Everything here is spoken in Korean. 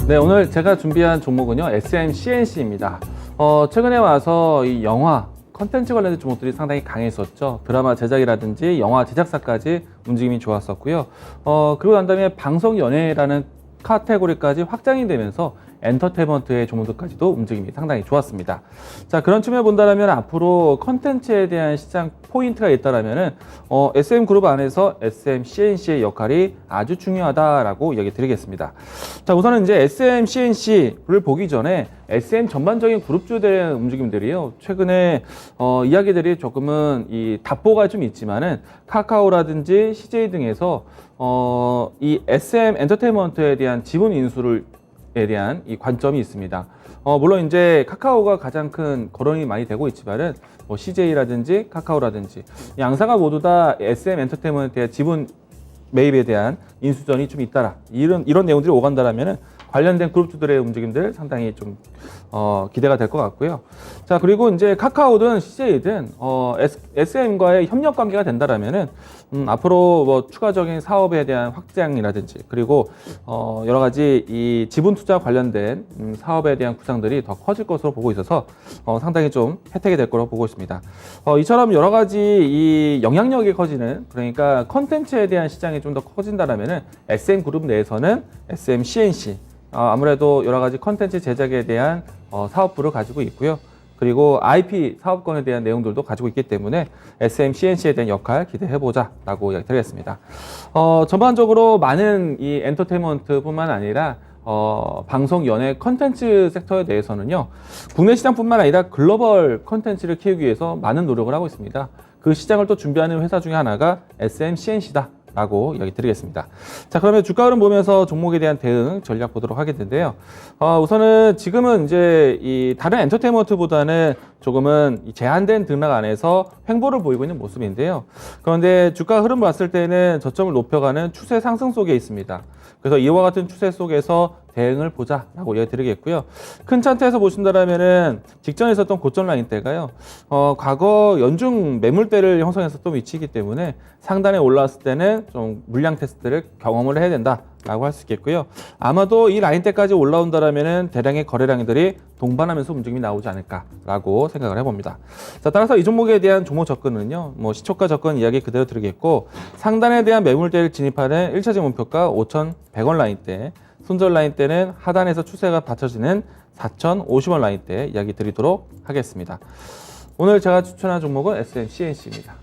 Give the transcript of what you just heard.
네, 오늘 제가 준비한 종목은요, SMCNC입니다. 최근에 와서 이 영화, 컨텐츠 관련된 종목들이 상당히 강했었죠. 드라마 제작이라든지 영화 제작사까지 움직임이 좋았었고요. 그리고 난 다음에 방송 연예라는 카테고리까지 확장이 되면서 엔터테인먼트의 종목들까지도 움직임이 상당히 좋았습니다. 자, 그런 측면을 본다면 앞으로 컨텐츠에 대한 시장 포인트가 있다라면은 SM그룹 안에서 SMCNC의 역할이 아주 중요하다라고 이야기 드리겠습니다. 자, 우선은 이제 SMCNC를 보기 전에 SM 전반적인 그룹주들의 움직임들이요. 최근에 이야기들이 조금은 이 답보가 좀 있지만은 카카오라든지 CJ 등에서 이 SM 엔터테인먼트에 대한 지분 인수를 에 대한 이 관점이 있습니다. 물론 이제 카카오가 가장 큰 거론이 많이 되고 있지만은 뭐 CJ라든지 카카오라든지 양사가 모두 다 SM 엔터테인먼트의 지분 매입에 대한 인수전이 좀 있다라 이런 내용들이 오간다라면은 관련된 그룹주들의 움직임들 상당히 좀 기대가 될 것 같고요. 자, 그리고 이제 카카오든 CJ든 SM과의 협력 관계가 된다라면은 앞으로 뭐 추가적인 사업에 대한 확장이라든지 그리고 여러 가지 이 지분 투자 관련된 사업에 대한 구상들이 더 커질 것으로 보고 있어서 상당히 좀 혜택이 될 거라고 보고 있습니다. 이처럼 여러 가지 이 영향력이 커지는, 그러니까 컨텐츠에 대한 시장이 좀 더 커진다라면은 SM 그룹 내에서는 SMCNC 아무래도 여러 가지 컨텐츠 제작에 대한 사업부를 가지고 있고요. 그리고 IP 사업권에 대한 내용들도 가지고 있기 때문에 SMCNC에 대한 역할 기대해보자 라고 이야기드리겠습니다. 전반적으로 많은 이 엔터테인먼트뿐만 아니라 방송, 연예, 컨텐츠 섹터에 대해서는요, 국내 시장뿐만 아니라 글로벌 컨텐츠를 키우기 위해서 많은 노력을 하고 있습니다. 그 시장을 또 준비하는 회사 중에 하나가 SMCNC다 라고 이야기 드리겠습니다. 자, 그러면 주가 흐름 보면서 종목에 대한 대응 전략 보도록 하겠는데요. 우선은 지금은 이제 이 다른 엔터테인먼트보다는 조금은 제한된 등락 안에서 횡보를 보이고 있는 모습인데요. 그런데 주가 흐름 봤을 때는 저점을 높여가는 추세 상승 속에 있습니다. 그래서 이와 같은 추세 속에서 대응을 보자라고 이야기 드리겠고요. 큰 차트에서 보신다면은 직전에 있었던 고점 라인대가요. 과거 연중 매물대를 형성했었던 위치이기 때문에 상단에 올라왔을 때는 좀 물량 테스트를 경험을 해야 된다라고 할 수 있겠고요. 아마도 이 라인대까지 올라온다라면은 대량의 거래량들이 동반하면서 움직임이 나오지 않을까라고 생각을 해봅니다. 자, 따라서 이 종목에 대한 종목 접근은요, 뭐 시초가 접근 이야기 그대로 드리겠고, 상단에 대한 매물대를 진입하는 1차적 목표가 5,100원 라인대, 손절 라인대는 하단에서 추세가 받쳐지는 4,050원 라인대 이야기 드리도록 하겠습니다. 오늘 제가 추천한 종목은 SMCNC입니다.